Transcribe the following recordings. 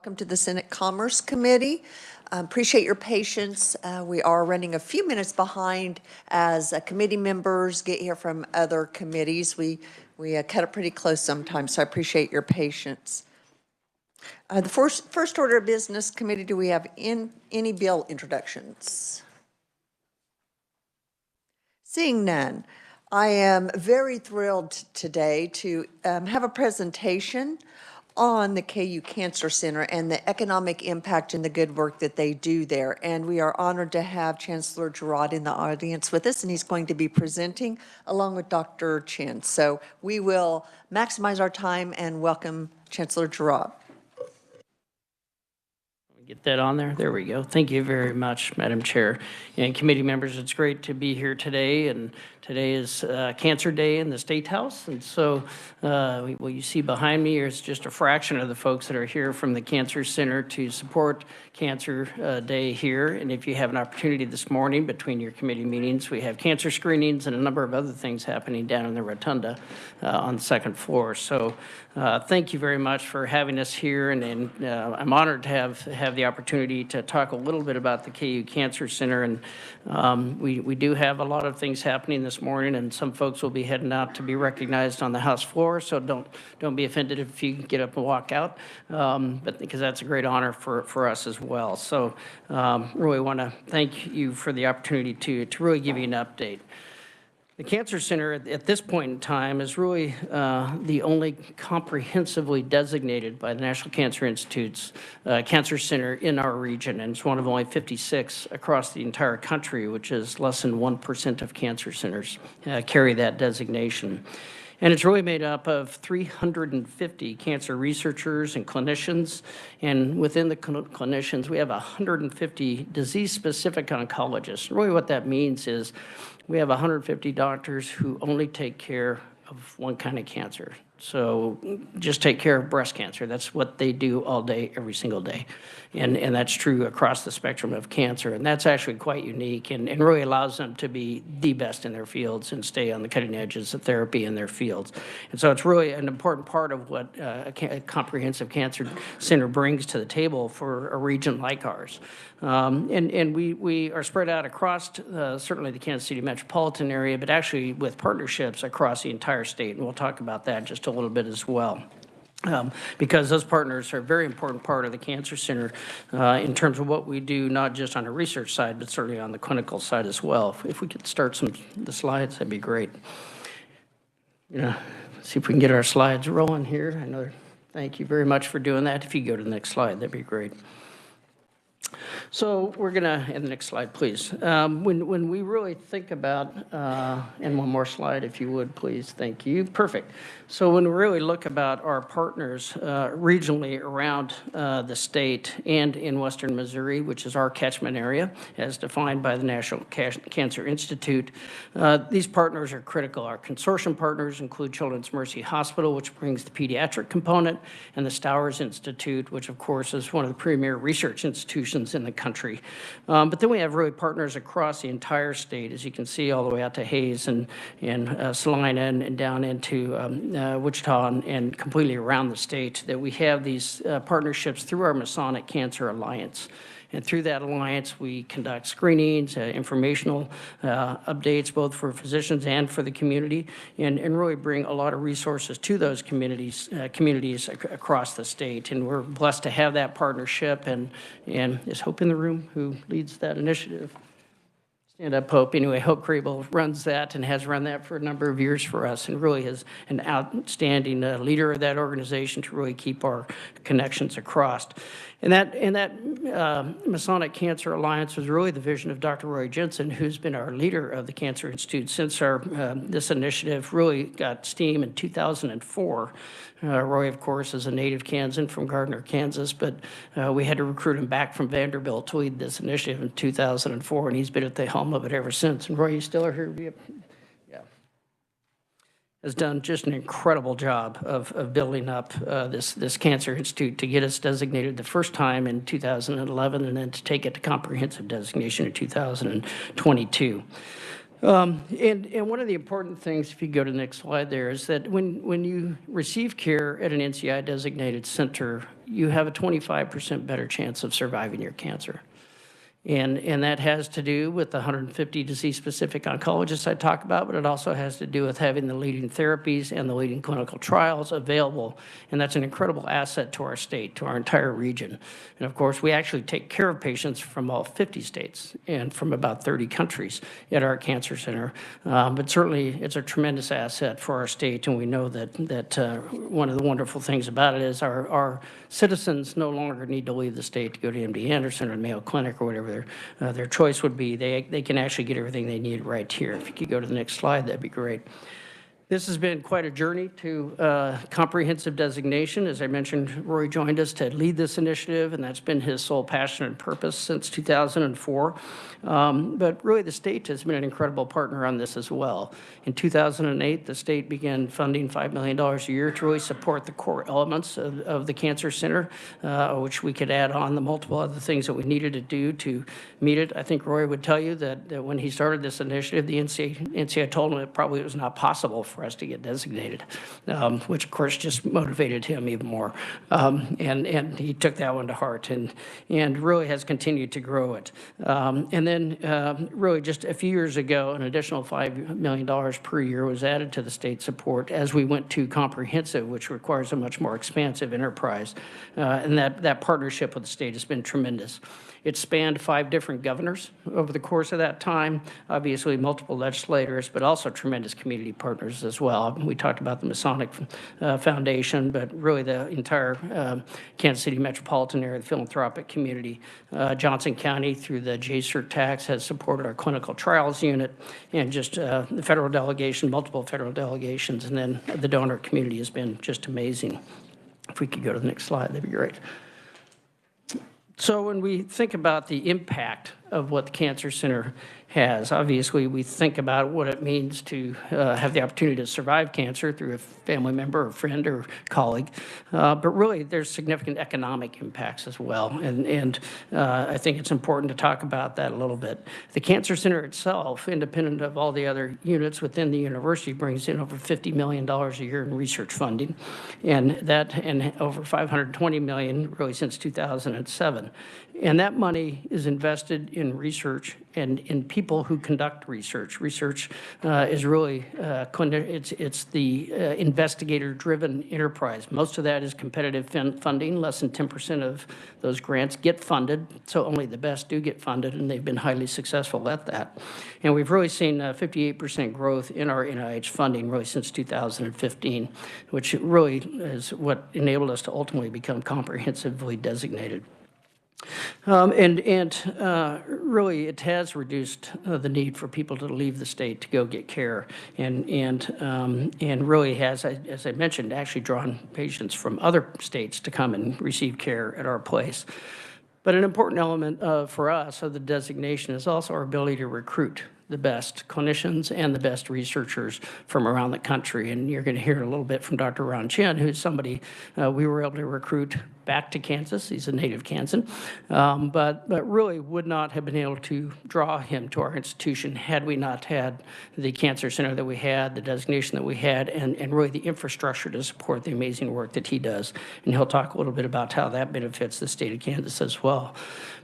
Welcome to the Senate Commerce Committee. Appreciate your patience. We are running a few minutes behind as committee members get here from other committees. We cut it pretty close sometimes, so I appreciate your patience. The first order of business, committee, do we have any bill introductions? Seeing none, I am very thrilled today to have a presentation on the KU Cancer Center and the economic impact and the good work that they do there. And we are honored to have Chancellor Girard in the audience with us, and he's going to be presenting along with Dr. Chin. So we will maximize our time and welcome Chancellor Girard. Get that on there. There we go. Thank you very much, Madam Chair and committee members. It's great to be here today, and today is Cancer Day in the State House, and so what you see behind me is just a fraction of the folks that are here from the Cancer Center to support Cancer Day here. And if you have an opportunity this morning between your committee meetings, we have cancer screenings and a number of other things happening down in the rotunda on the second floor. So thank you very much for having us here, and I'm honored to have the opportunity to talk a little bit about the KU Cancer Center. And we do have a lot of things happening this morning, and some folks will be heading out to be recognized on the House floor, so don't be offended if you get up and walk out, but because that's a great honor for us as well. So really want to thank you for the opportunity to really give you an update. The Cancer Center at this point in time is really the only comprehensively designated by the National Cancer Institute's Cancer Center in our region, and it's one of only 56 across the entire country, which is less than 1% of cancer centers carry that designation. And it's really made up of 350 cancer researchers and clinicians. And within the clinicians, we have 150 disease-specific oncologists. Really what that means is we have 150 doctors who only take care of one kind of cancer. So just take care of breast cancer. That's what they do all day, every single day. And that's true across the spectrum of cancer. And that's actually quite unique and really allows them to be the best in their fields and stay on the cutting edges of therapy in their fields. And so it's really an important part of what a comprehensive cancer center brings to the table for a region like ours. And we are spread out across certainly the Kansas City metropolitan area, but actually with partnerships across the entire state. And we'll talk about that just a little bit as well. Because those partners are a very important part of the Cancer Center in terms of what we do, not just on the research side, but certainly on the clinical side as well. If we could start the slides, that'd be great. See if we can get our slides rolling here. I know. Thank you very much for doing that. If you go to the next slide, that'd be great. So we're going to, and the next slide, please. When we really think about, and one more slide, if you would, please. Thank you. Perfect. So when we really look about our partners regionally around the state and in Western Missouri, which is our catchment area, as defined by the National Cancer Institute, these partners are critical. Our consortium partners include Children's Mercy Hospital, which brings the pediatric component, and the Stowers Institute, which of course is one of the premier research institutions in the country. But then we have really partners across the entire state, as you can see, all the way out to Hayes and Salina and down into Wichita and completely around the state, that we have these partnerships through our Masonic Cancer Alliance. And through that alliance, we conduct screenings, informational updates, both for physicians and for the community, and really bring a lot of resources to those communities across the state. And we're blessed to have that partnership. And is Hope in the room, who leads that initiative? Stand up, Hope. Anyway, Hope Crable runs that and has run that for a number of years for us, and really is an outstanding leader of that organization to really keep our connections across. And that Masonic Cancer Alliance was really the vision of Dr. Roy Jensen, who's been our leader of the Cancer Institute since this initiative really got steam in 2004. Roy, of course, is a native Kansan from Gardner, Kansas, but we had to recruit him back from Vanderbilt to lead this initiative in 2004, and he's been at the helm of it ever since. And Roy, you still are here? Yeah. Has done just an incredible job of building up this Cancer Institute to get us designated the first time in 2011, and then to take it to comprehensive designation in 2022. And one of the important things, if you go to the next slide there, is that when you receive care at an NCI-designated center, you have a 25% better chance of surviving your cancer. And that has to do with the 150 disease-specific oncologists I talked about, but it also has to do with having the leading therapies and the leading clinical trials available. And that's an incredible asset to our state, to our entire region. And of course, we actually take care of patients from all 50 states and from about 30 countries at our cancer center. But certainly, it's a tremendous asset for our state, and we know that one of the wonderful things about it is our citizens no longer need to leave the state to go to MD Anderson or Mayo Clinic or whatever their choice would be. They can actually get everything they need right here. If you could go to the next slide, that'd be great. This has been quite a journey to comprehensive designation. As I mentioned, Roy joined us to lead this initiative, and that's been his sole passion and purpose since 2004. But really, the state has been an incredible partner on this as well. In 2008, the state began funding $5 million a year to really support the core elements of the Cancer Center, which we could add on the multiple other things that we needed to do to meet it. I think Roy would tell you that when he started this initiative, the NCI told him it probably was not possible for us to get designated, which of course just motivated him even more. And he took that one to heart and really has continued to grow it. And then really just a few years ago, an additional $5 million per year was added to the state support as we went to comprehensive, which requires a much more expansive enterprise. And that partnership with the state has been tremendous. It spanned 5 different governors over the course of that time, obviously multiple legislators, but also tremendous community partners as well. We talked about the Masonic Foundation, but really the entire Kansas City metropolitan area, the philanthropic community. Johnson County, through the JCERT tax, has supported our clinical trials unit, and just the federal delegation, multiple federal delegations, and then the donor community has been just amazing. If we could go to the next slide, that'd be great. So when we think about the impact of what the Cancer Center has, obviously we think about what it means to have the opportunity to survive cancer through a family member or friend or colleague. But really there's significant economic impacts as well. And I think it's important to talk about that a little bit. The Cancer Center itself, independent of all the other units within the university, brings in over $50 million a year in research funding, and over $520 million really since 2007. And that money is invested in research and in people who conduct research. Research is really, it's the investigator-driven enterprise. Most of that is competitive funding. Less than 10% of those grants get funded, so only the best do get funded, and they've been highly successful at that. And we've really seen 58% growth in our NIH funding really since 2015, which really is what enabled us to ultimately become comprehensively designated. Really, it has reduced the need for people to leave the state to go get care, and really has, as I mentioned, actually drawn patients from other states to come and receive care at our place. But an important element for us of the designation is also our ability to recruit the best clinicians and the best researchers from around the country. And you're going to hear a little bit from Dr. Ron Chin, who's somebody we were able to recruit back to Kansas. He's a native Kansan, but really would not have been able to draw him to our institution had we not had the Cancer Center that we had, the designation that we had, and really the infrastructure to support the amazing work that he does. And he'll talk a little bit about how that benefits the state of Kansas as well.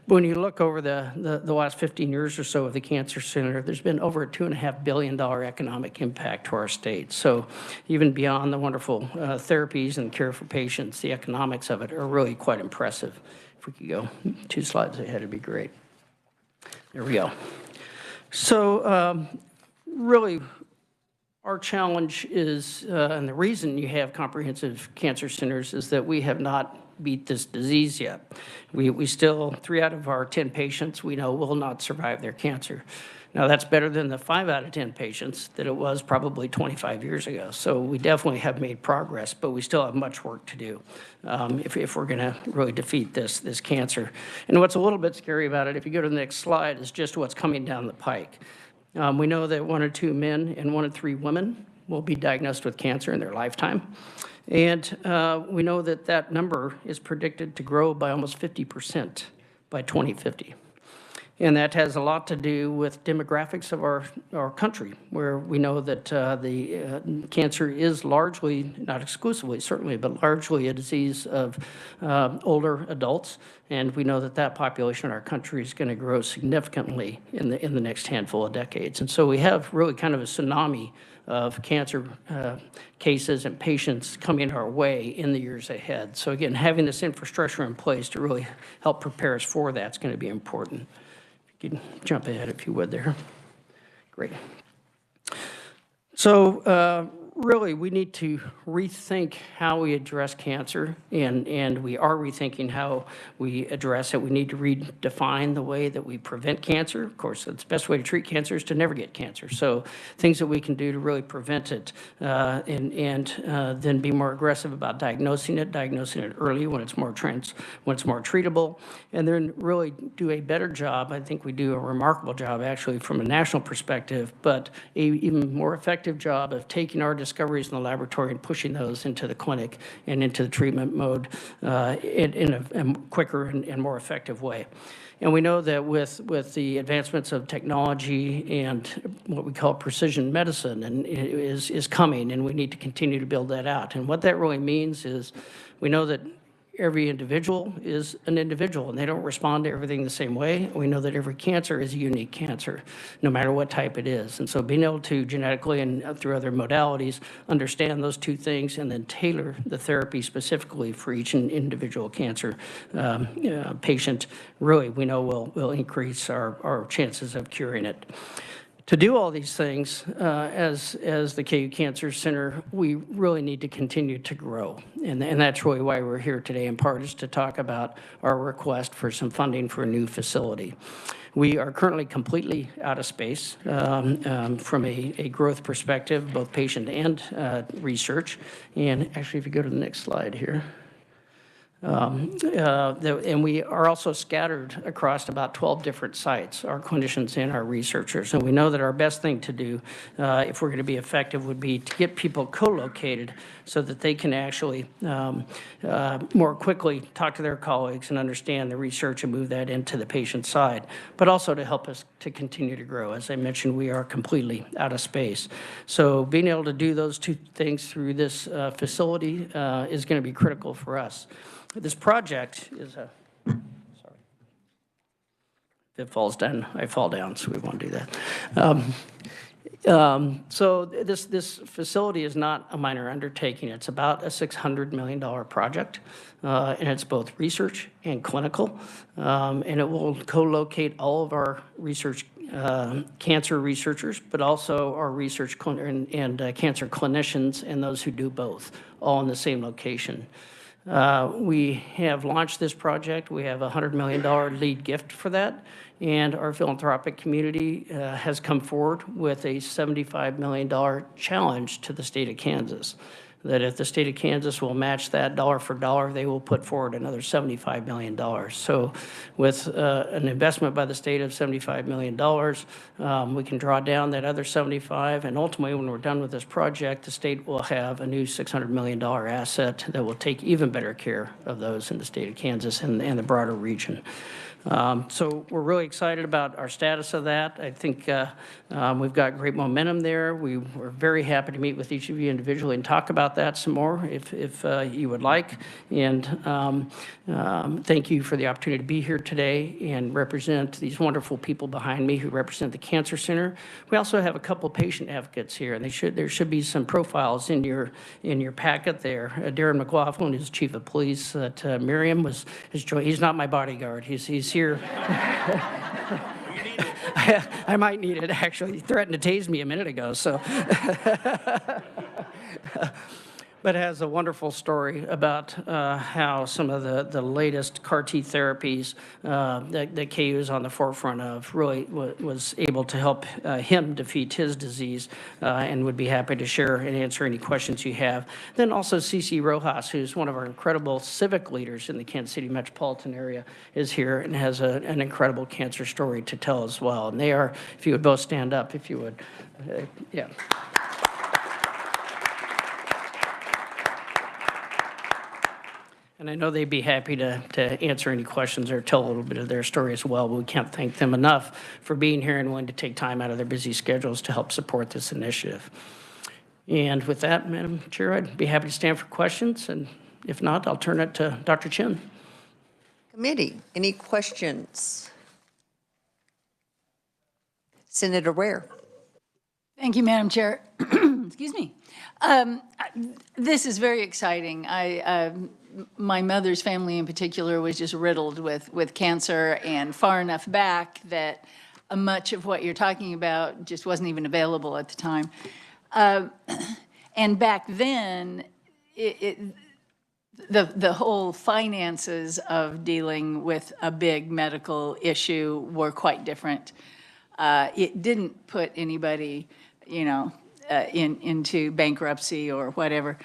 When you look over the last 15 years or so of the Cancer Center, there's been over a $2.5 billion economic impact to our state. So even beyond the wonderful therapies and care for patients, the economics of it are really quite impressive. If we could go 2 slides ahead, it'd be great. There we go. So really, our challenge is, and the reason you have comprehensive cancer centers is that we have not beat this disease yet. We still, 3 out of our 10 patients we know will not survive their cancer. Now that's better than the 5 out of 10 patients that it was probably 25 years ago. So we definitely have made progress, but we still have much work to do if we're gonna really defeat this cancer. And what's a little bit scary about it, if you go to the next slide, is just what's coming down the pike. We know that 1 or 2 men and 1 in 3 women will be diagnosed with cancer in their lifetime. And we know that that number is predicted to grow by almost 50% by 2050. And that has a lot to do with demographics of our country, where we know that cancer is largely, not exclusively certainly, but largely a disease of older adults. And we know that that population in our country is going to grow significantly in the next handful of decades. And so we have really kind of a tsunami of cancer cases and patients coming our way in the years ahead. So again, having this infrastructure in place to really help prepare us for that is going to be important. You can jump ahead if you would there. Great. So really, we need to rethink how we address cancer, and we are rethinking how we address it. We need to redefine the way that we prevent cancer. Of course, the best way to treat cancer is to never get cancer. So things that we can do to really prevent it, and then be more aggressive about diagnosing it early when it's more treatable, and then really do a better job. I think we do a remarkable job, actually, from a national perspective, but a even more effective job of taking our discoveries in the laboratory and pushing those into the clinic and into the treatment mode in a quicker and more effective way. And we know that with the advancements of technology and what we call precision medicine is coming, and we need to continue to build that out. And what that really means is we know that every individual is an individual, and they don't respond to everything the same way. We know that every cancer is a unique cancer, no matter what type it is. And so being able to genetically and through other modalities understand those two things and then tailor the therapy specifically for each individual cancer patient, really, we know will increase our chances of curing it. To do all these things, as the KU Cancer Center, we really need to continue to grow. And that's really why we're here today, in part, is to talk about our request for some funding for a new facility. We are currently completely out of space from a growth perspective, both patient and research. And actually, if you go to the next slide here. And we are also scattered across about 12 different sites, our clinicians and our researchers. And we know that our best thing to do, if we're going to be effective, would be to get people co-located so that they can actually more quickly talk to their colleagues and understand the research and move that into the patient side, but also to help us to continue to grow. As I mentioned, we are completely out of space. So being able to do those two things through this facility is going to be critical for us. This project is a, sorry, if it falls down, I fall down, so we won't do that. So this facility is not a minor undertaking. It's about a $600 million project, and it's both research and clinical, and it will co-locate all of our research cancer researchers, but also our research and cancer clinicians and those who do both, all in the same location. We have launched this project. We have a $100 million lead gift for that, and our philanthropic community has come forward with a $75 million challenge to the state of Kansas. That if the state of Kansas will match that dollar for dollar, they will put forward another $75 million. So with an investment by the state of $75 million, we can draw down that other 75, and ultimately when we're done with this project, the state will have a new $600 million asset that will take even better care of those in the state of Kansas and the broader region. So we're really excited about our status of that. I think we've got great momentum there. We're very happy to meet with each of you individually and talk about that some more if you would like. And thank you for the opportunity to be here today and represent these wonderful people behind me who represent the Cancer Center. We also have a couple patient advocates here, and there should be some profiles in your packet there. Darren McLaughlin is Chief of Police at Miriam has joined. He's not my bodyguard. He's here. I might need it, actually. He threatened to tase me a minute ago, so. But has a wonderful story about how some of the latest CAR-T therapies that KU is on the forefront of really was able to help him defeat his disease, and would be happy to share and answer any questions you have. Then also CC Rojas, who's one of our incredible civic leaders in the Kansas City metropolitan area, is here and has an incredible cancer story to tell as well. And they are, if you would both stand up, if you would. Yeah. And I know they'd be happy to answer any questions or tell a little bit of their story as well, but we can't thank them enough for being here and wanting to take time out of their busy schedules to help support this initiative. And with that, Madam Chair, I'd be happy to stand for questions, and if not, I'll turn it to Dr. Chin. Committee, any questions? Senator Ware. Thank you, Madam Chair. Excuse me. This is very exciting. My mother's family in particular was just riddled with cancer, and far enough back that much of what you're talking about just wasn't even available at the time. And back then, the whole finances of dealing with a big medical issue were quite different. It didn't put anybody, into bankruptcy or whatever.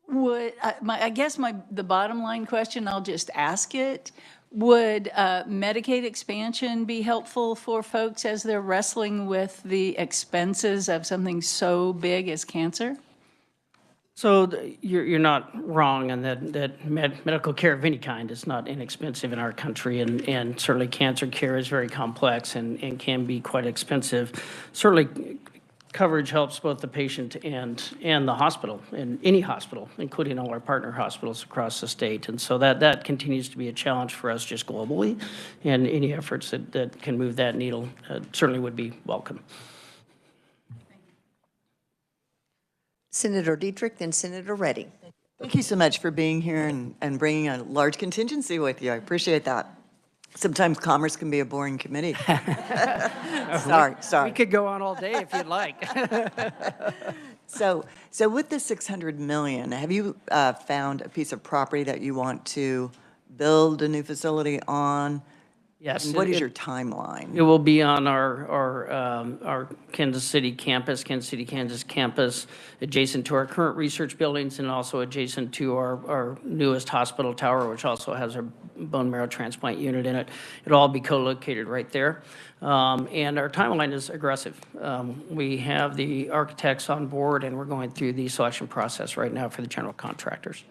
I guess the bottom line question, I'll just ask it. Would Medicaid expansion be helpful for folks as they're wrestling with the expenses of something so big as cancer? So you're not wrong in that medical care of any kind is not inexpensive in our country, and certainly cancer care is very complex and can be quite expensive. Certainly coverage helps both the patient and the hospital, and any hospital, including all our partner hospitals across the state. And so that continues to be a challenge for us just globally, and any efforts that can move that needle certainly would be welcome. Senator Dietrich, then Senator Reddy. Thank you so much for being here and bringing a large contingency with you. I appreciate that. Sometimes commerce can be a boring committee. Sorry. We could go on all day if you'd like. So with the 600 million, have you found a piece of property that you want to build a new facility on? Yes. And what is your timeline? It will be on our Kansas City campus, Kansas campus, adjacent to our current research buildings and also adjacent to our newest hospital tower, which also has our bone marrow transplant unit in it. It'll all be co-located right there. And our timeline is aggressive. We have the architects on board, and we're going through the selection process right now for the general contractors.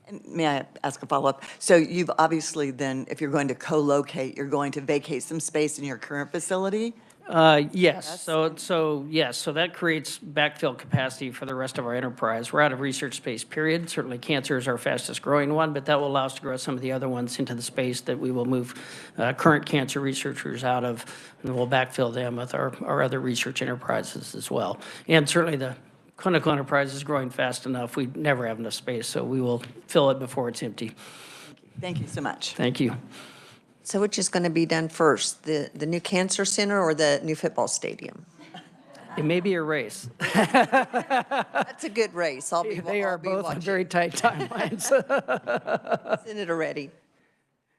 And may I ask a follow-up? So you've obviously then, if you're going to co-locate, you're going to vacate some space in your current facility? Yes. So that creates backfill capacity for the rest of our enterprise. We're out of research space, period. Certainly cancer is our fastest growing one, but that will allow us to grow some of the other ones into the space that we will move current cancer researchers out of, and we'll backfill them with our other research enterprises as well. And certainly the clinical enterprise is growing fast enough. We never have enough space, so we will fill it before it's empty. Thank you so much. Thank you. So which is going to be done first, the new cancer center or the new football stadium? It may be a race. That's a good race. They are both on very tight timelines. Senator Reddy.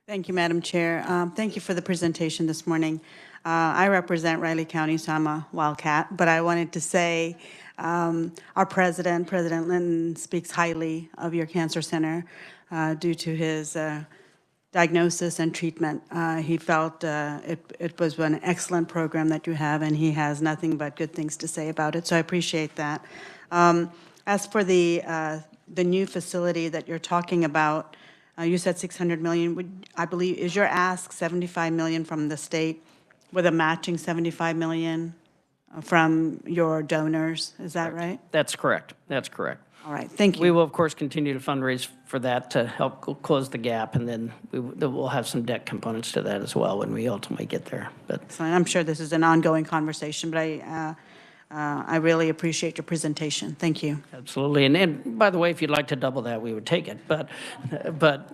Thank you, Madam Chair. Thank you for the presentation this morning. I represent Riley County, so I'm a Wildcat, but I wanted to say our President Linton, speaks highly of your cancer center due to his diagnosis and treatment. He felt it was an excellent program that you have, and he has nothing but good things to say about it, so I appreciate that. As for the new facility that you're talking about, you said 600 million. I believe, is your ask 75 million from the state with a matching 75 million from your donors? Is that right? That's correct. That's correct. All right, thank you. We will, of course, continue to fundraise for that to help close the gap, and then we'll have some debt components to that as well when we ultimately get there. But So I'm sure this is an ongoing conversation, but I really appreciate your presentation. Thank you. absolutely. And by the way, if you'd like to double that, we would take it. But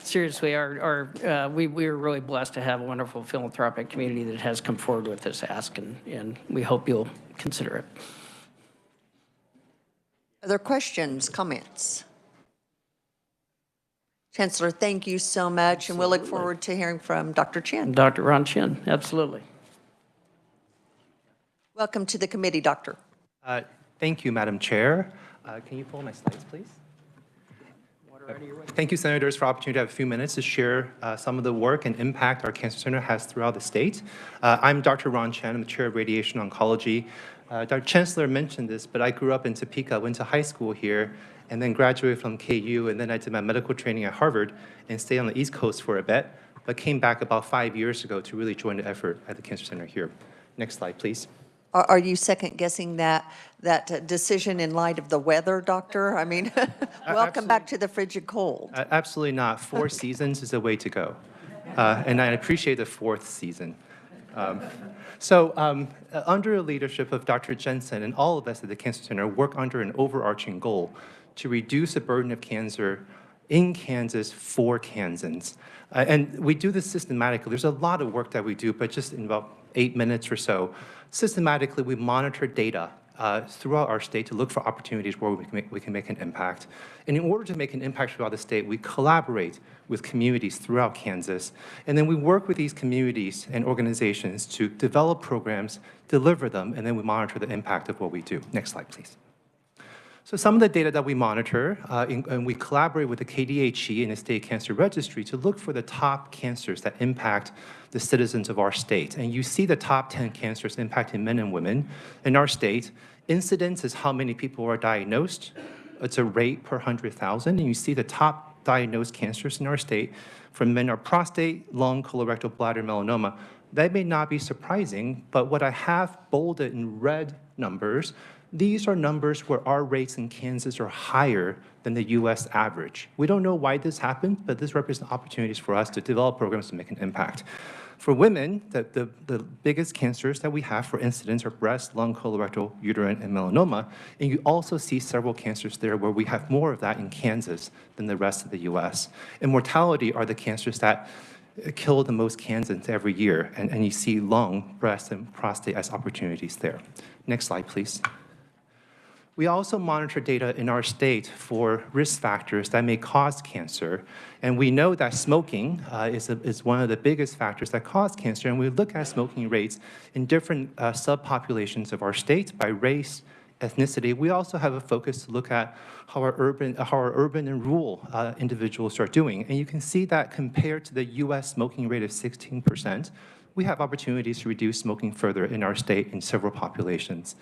seriously, we are really blessed to have a wonderful philanthropic community that has come forward with this ask, and we hope you'll consider it. Other questions, comments? Chancellor, thank you so much, and we'll look forward to hearing from Dr. Chin. Dr. Ron Chin, absolutely. Welcome to the committee, Doctor. Thank you, Madam Chair. Can you pull my slides, please? Thank you, Senators, for the opportunity to have a few minutes to share some of the work and impact our cancer center has throughout the state. I'm Dr. Ron Chen. I'm the Chair of Radiation Oncology. Dr. Chancellor mentioned this, but I grew up in Topeka, went to high school here, and then graduated from KU, and then I did my medical training at Harvard and stayed on the East Coast for a bit, but came back about 5 years ago to really join the effort at the Cancer Center here. Next slide, please. Are you second-guessing that decision in light of the weather, doctor? I mean, welcome back to the frigid cold. Absolutely not. 4 seasons is the way to go. And I appreciate the 4th season. Under the leadership of Dr. Jensen and all of us at the Cancer Center work under an overarching goal to reduce the burden of cancer in Kansas for Kansans. And we do this systematically. There's a lot of work that we do, but just in about 8 minutes or so, systematically we monitor data throughout our state to look for opportunities where we can make an impact. And in order to make an impact throughout the state, we collaborate with communities throughout Kansas. And then we work with these communities and organizations to develop programs, deliver them, and then we monitor the impact of what we do. Next slide, please. So some of the data that we monitor, and we collaborate with the KDHE and the State Cancer Registry to look for the top cancers that impact the citizens of our state. And you see the top 10 cancers impacting men and women in our state. Incidence is how many people are diagnosed. It's a rate per 100,000. And you see the top diagnosed cancers in our state for men are prostate, lung, colorectal, bladder, melanoma. That may not be surprising, but what I have bolded in red numbers, these are numbers where our rates in Kansas are higher than the US average. We don't know why this happened, but this represents opportunities for us to develop programs to make an impact. For women, the biggest cancers that we have for incidence are breast, lung, colorectal, uterine, and melanoma. And you also see several cancers there where we have more of that in Kansas than the rest of the US. And mortality are the cancers that kill the most Kansans every year. And you see lung, breast, and prostate as opportunities there. Next slide, please. We also monitor data in our state for risk factors that may cause cancer. And we know that smoking is one of the biggest factors that cause cancer. And we look at smoking rates in different subpopulations of our state by race, ethnicity. We also have a focus to look at how our urban and rural individuals are doing. And you can see that compared to the US smoking rate of 16%, we have opportunities to reduce smoking further in our state in several populations.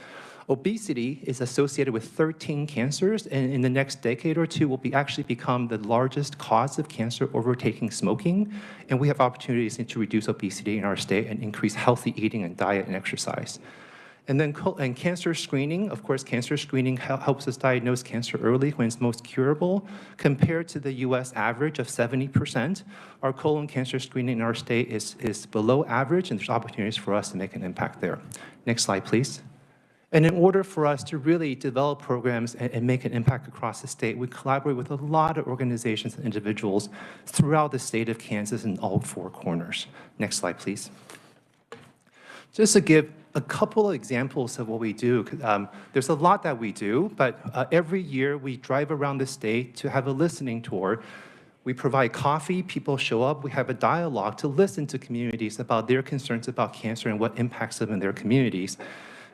Obesity is associated with 13 cancers, and in the next decade or two will actually become the largest cause of cancer, overtaking smoking. And we have opportunities to reduce obesity in our state and increase healthy eating and diet and exercise. And then cancer screening, of course, cancer screening helps us diagnose cancer early when it's most curable. Compared to the US average of 70%, our colon cancer screening in our state is below average, and there's opportunities for us to make an impact there. Next slide, please. And in order for us to really develop programs and make an impact across the state, we collaborate with a lot of organizations and individuals throughout the state of Kansas in all 4 corners. Next slide, please. Just to give a couple of examples of what we do. There's a lot that we do, but every year we drive around the state to have a listening tour. We provide coffee, people show up, we have a dialogue to listen to communities about their concerns about cancer and what impacts them in their communities.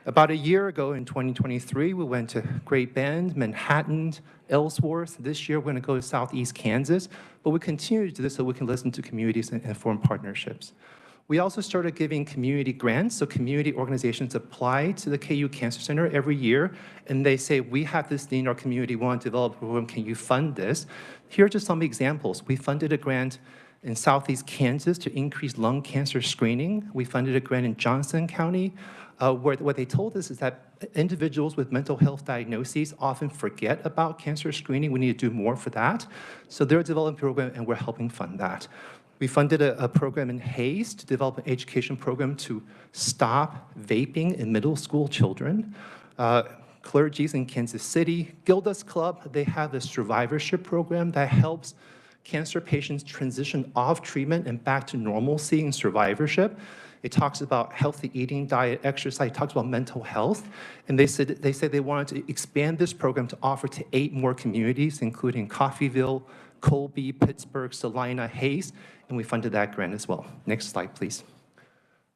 About a year ago in 2023, we went to Great Bend, Manhattan, Ellsworth. This year, we're going to go to Southeast Kansas, but we continue to do this so we can listen to communities and form partnerships. We also started giving community grants, so community organizations apply to the KU Cancer Center every year, and they say, we have this need in our community, we want to develop a program, can you fund this? Here are just some examples. We funded a grant in Southeast Kansas to increase lung cancer screening. We funded a grant in Johnson County, where what they told us is that individuals with mental health diagnoses often forget about cancer screening. We need to do more for that. So they're developing a program, and we're helping fund that. We funded a program in Hayes to develop an education program to stop vaping in middle school children. Clergy's in Kansas City. Gilda's Club, they have a survivorship program that helps cancer patients transition off treatment and back to normalcy in survivorship. It talks about healthy eating, diet, exercise. It talks about mental health. And they said they wanted to expand this program to offer to 8 more communities, including Coffeyville, Colby, Pittsburgh, Salina, Hayes, and we funded that grant as well. Next slide, please.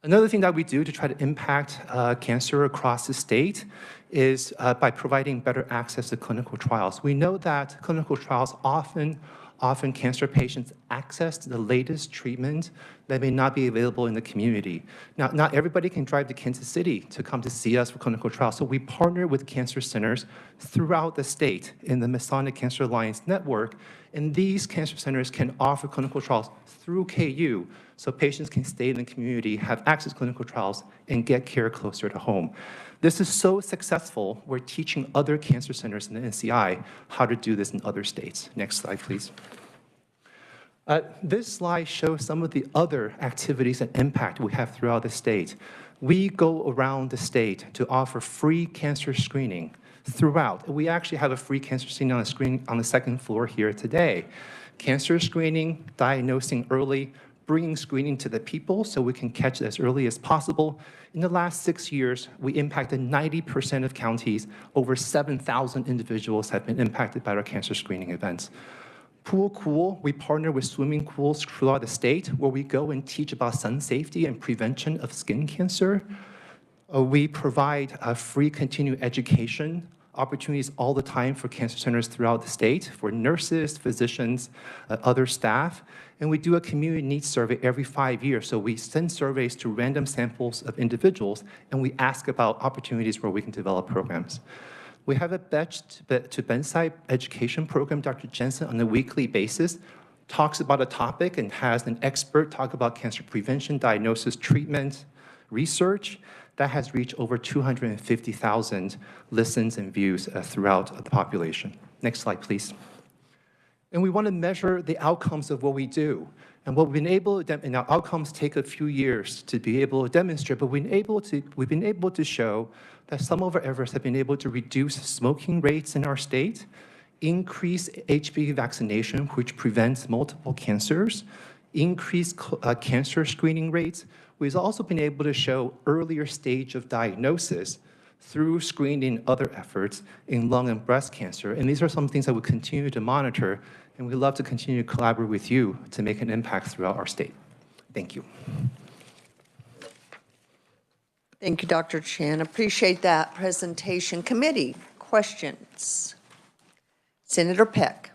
Another thing that we do to try to impact cancer across the state is by providing better access to clinical trials. We know that clinical trials often often cancer patients access to the latest treatment that may not be available in the community. Now, not everybody can drive to Kansas City to come to see us for clinical trials, so we partner with cancer centers throughout the state in the Masonic Cancer Alliance network, and these cancer centers can offer clinical trials through KU, so patients can stay in the community, have access to clinical trials, and get care closer to home. This is so successful, we're teaching other cancer centers in the NCI how to do this in other states. Next slide, please. This slide shows some of the other activities and impact we have throughout the state. We go around the state to offer free cancer screening throughout. We actually have a free cancer screening on the second floor here today. Cancer screening, diagnosing early, bringing screening to the people so we can catch it as early as possible. In the last 6 years, we impacted 90% of counties. Over 7,000 individuals have been impacted by our cancer screening events. Pool Cool, we partner with swimming pools throughout the state where we go and teach about sun safety and prevention of skin cancer. We provide free continuing education opportunities all the time for cancer centers throughout the state, for nurses, physicians, other staff. And we do a community needs survey every 5 years. So we send surveys to random samples of individuals, and we ask about opportunities where we can develop programs. We have a bedside education program. Dr. Jensen, on a weekly basis, talks about a topic and has an expert talk about cancer prevention, diagnosis, treatment, research. That has reached over 250,000 listens and views throughout the population. Next slide, please. And we want to measure the outcomes of what we do. And what we've been able to, and our outcomes take a few years to be able to demonstrate, but we've been able to show that some of our efforts have been able to reduce smoking rates in our state, increase HPV vaccination, which prevents multiple cancers, increase cancer screening rates. We've also been able to show earlier stage of diagnosis through screening and other efforts in lung and breast cancer. And these are some things that we continue to monitor, and we'd love to continue to collaborate with you to make an impact throughout our state. Thank you. Thank you, Dr. Chen. Appreciate that presentation. Committee, questions? Senator Peck.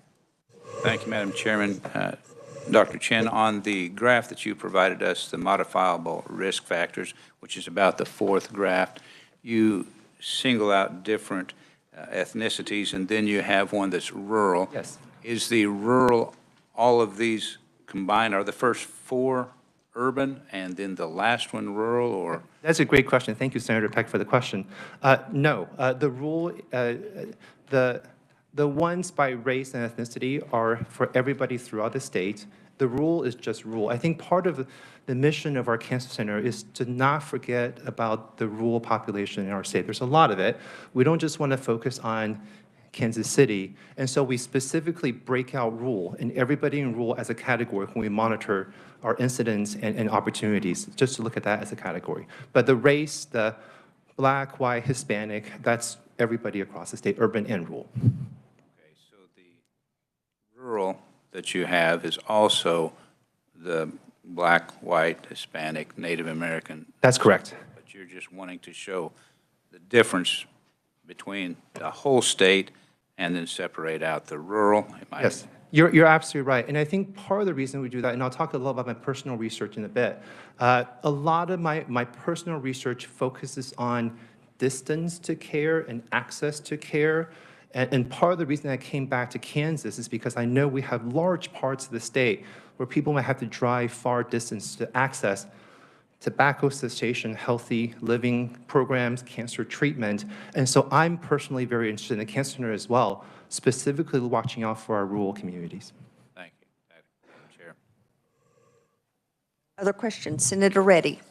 Thank you, Madam Chairman. Dr. Chen, on the graph that you provided us, the modifiable risk factors, which is about the fourth graph, you single out different ethnicities, and then you have one that's rural. Yes. Is the rural, all of these combined, are the first four urban and then the last one rural, or? That's a great question. Thank you, Senator Peck, for the question. No, the rule, the ones by race and ethnicity are for everybody throughout the state. The rule is just rule. I think part of the mission of our cancer center is to not forget about the rural population in our state. There's a lot of it. We don't just want to focus on Kansas City. And so we specifically break out rural and everybody in rural as a category when we monitor our incidents and opportunities, just to look at that as a category. But the race, the Black, white, Hispanic, that's everybody across the state, urban and rural. Okay, so the rural that you have is also the Black, white, Hispanic, Native American. That's correct. But you're just wanting to show the difference between the whole state and then separate out the rural. Yes, you're absolutely right. And I think part of the reason we do that, and I'll talk a little about my personal research in a bit, a lot of my personal research focuses on distance to care and access to care. And part of the reason I came back to Kansas is because I know we have large parts of the state where people might have to drive far distance to access tobacco cessation, healthy living programs, cancer treatment. And so I'm personally very interested in the Cancer Center as well, specifically watching out for our rural communities. Thank you, Madam Chair. Other questions? Senator Reddy.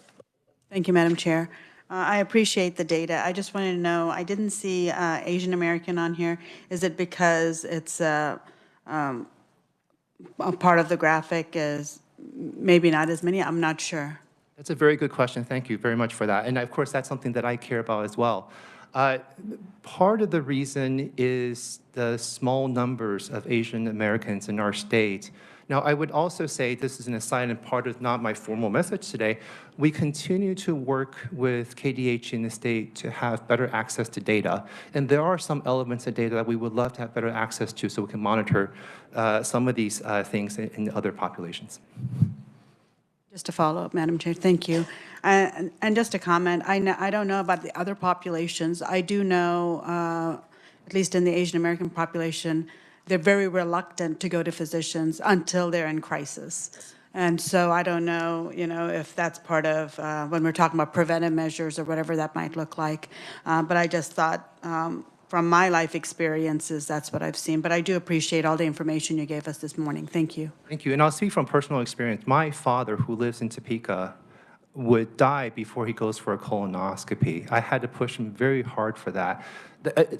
Thank you, Madam Chair. I appreciate the data. I just wanted to know, I didn't see Asian American on here. Is it because it's a part of the graphic is maybe not as many? I'm not sure. That's a very good question. Thank you very much for that. And of course, that's something that I care about as well. Uh, Part of the reason is the small numbers of Asian Americans in our state. Now, I would also say, this is an aside and part of not my formal message today, we continue to work with KDH in the state to have better access to data. And there are some elements of data that we would love to have better access to so we can monitor some of these things in other populations. Just to follow up, Madam Chair, thank you. And just a comment, I don't know about the other populations. I do know, at least in the Asian American population, they're very reluctant to go to physicians until they're in crisis. And so I don't know, if that's part of when we're talking about preventive measures or whatever that might look like. But I just thought, from my life experiences, that's what I've seen. But I do appreciate all the information you gave us this morning. Thank you. Thank you. And I'll speak from personal experience. My father, who lives in Topeka, would die before he goes for a colonoscopy. I had to push him very hard for that.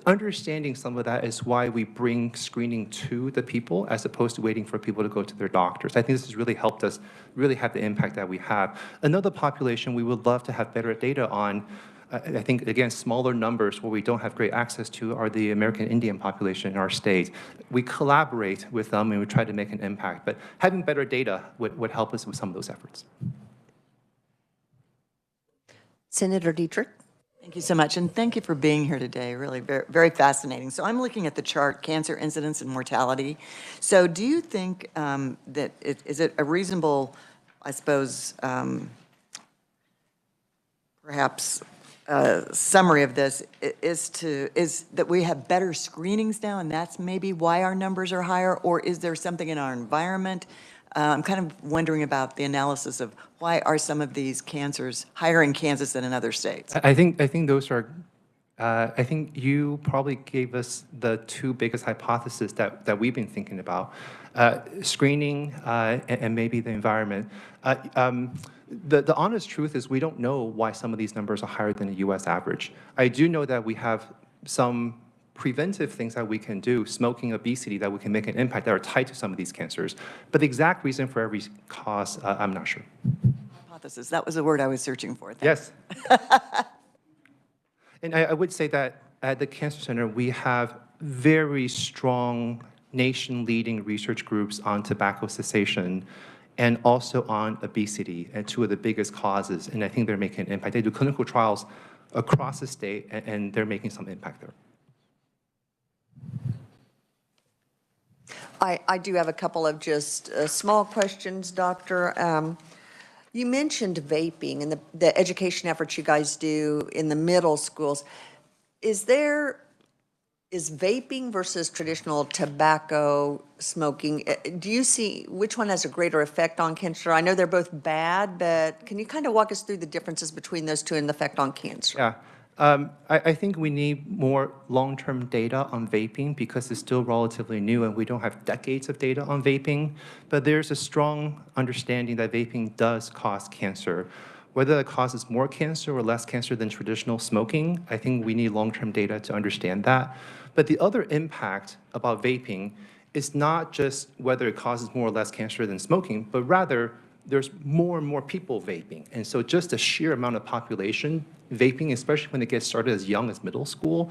Understanding some of that is why we bring screening to the people as opposed to waiting for people to go to their doctors. I think this has really helped us really have the impact that we have. Another population we would love to have better data on, I think, again, smaller numbers where we don't have great access to are the American Indian population in our state. We collaborate with them and we try to make an impact, but having better data would help us with some of those efforts. Senator Dietrich. Thank you so much, and thank you for being here today. Really very, very fascinating. So I'm looking at the chart, cancer incidence and mortality. So do you think that is it a reasonable, I suppose, perhaps summary of this is that we have better screenings now, and that's maybe why our numbers are higher, or is there something in our environment? I'm kind of wondering about the analysis of why are some of these cancers higher in Kansas than in other states? I think those are, I think you probably gave us the two biggest hypotheses that we've been thinking about, screening and maybe the environment. The honest truth is we don't know why some of these numbers are higher than the US average. I do know that we have some preventive things that we can do, smoking, obesity, that we can make an impact that are tied to some of these cancers. But the exact reason for every cause, I'm not sure. Hypothesis, that was the word I was searching for. Yes. And I would say that at the Cancer Center, we have very strong nation-leading research groups on tobacco cessation and also on obesity, and two of the biggest causes, and I think they're making an impact. They do clinical trials across the state, and they're making some impact there. I do have a couple of just small questions, Doctor. You mentioned vaping and the education efforts you guys do in the middle schools. Is vaping versus traditional tobacco smoking, do you see which one has a greater effect on cancer? I know they're both bad, but can you kind of walk us through the differences between those two and the effect on cancer? Yeah. I think we need more long-term data on vaping because it's still relatively new and we don't have decades of data on vaping. But there's a strong understanding that vaping does cause cancer. Whether it causes more cancer or less cancer than traditional smoking, I think we need long-term data to understand that. But the other impact about vaping is not just whether it causes more or less cancer than smoking, but rather there's more and more people vaping. And so just the sheer amount of population vaping, especially when it gets started as young as middle school,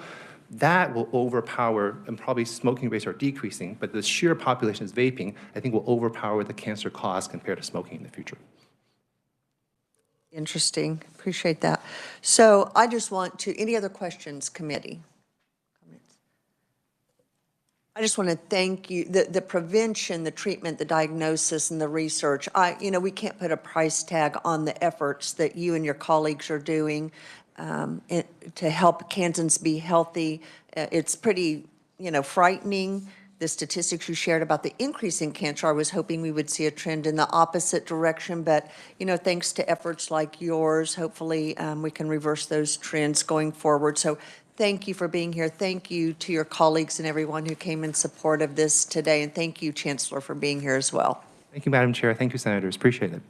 that will overpower, and probably smoking rates are decreasing, but the sheer population is vaping, I think will overpower the cancer cause compared to smoking in the future. Interesting. Appreciate that. So I just want to, any other questions, committee? I just want to thank you. The prevention, the treatment, the diagnosis, and the research, we can't put a price tag on the efforts that you and your colleagues are doing to help Kansans be healthy. It's pretty, frightening, the statistics you shared about the increase in cancer. I was hoping we would see a trend in the opposite direction, but, thanks to efforts like yours, hopefully we can reverse those trends going forward. So thank you for being here. Thank you to your colleagues and everyone who came in support of this today. And thank you, Chancellor, for being here as well. Thank you, Madam Chair. Thank you, Senators. Appreciate it.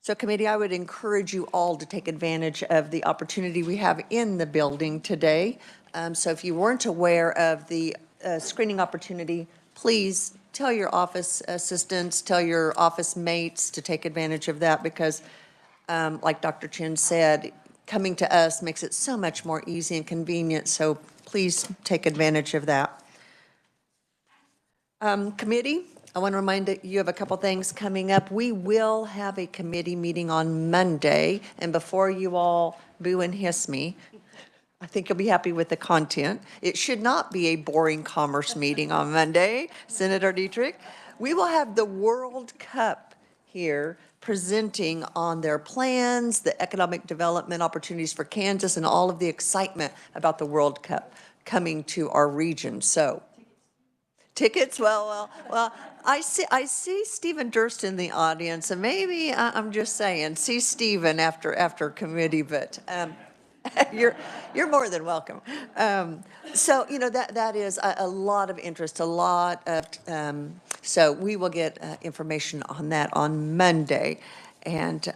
So committee, I would encourage you all to take advantage of the opportunity we have in the building today. So if you weren't aware of the screening opportunity, please tell your office assistants, tell your office mates to take advantage of that because like Dr. Chin said, coming to us makes it so much more easy and convenient, so please take advantage of that. Committee, I want to remind that you have a couple things coming up. We will have a committee meeting on Monday, and before you all boo and hiss me, I think you'll be happy with the content. It should not be a boring commerce meeting on Monday, Senator Dietrich. We will have the World Cup here presenting on their plans, the economic development opportunities for Kansas, and all of the excitement about the World Cup coming to our region. So, tickets? Well, I see Stephen Durst in the audience, and maybe I'm just saying, see Stephen after committee, but you're more than welcome. So, you know, that is a lot of interest, a lot of, so we will get information on that on Monday. And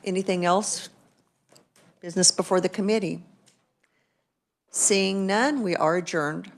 anything else? Business before the committee? Seeing none, we are adjourned.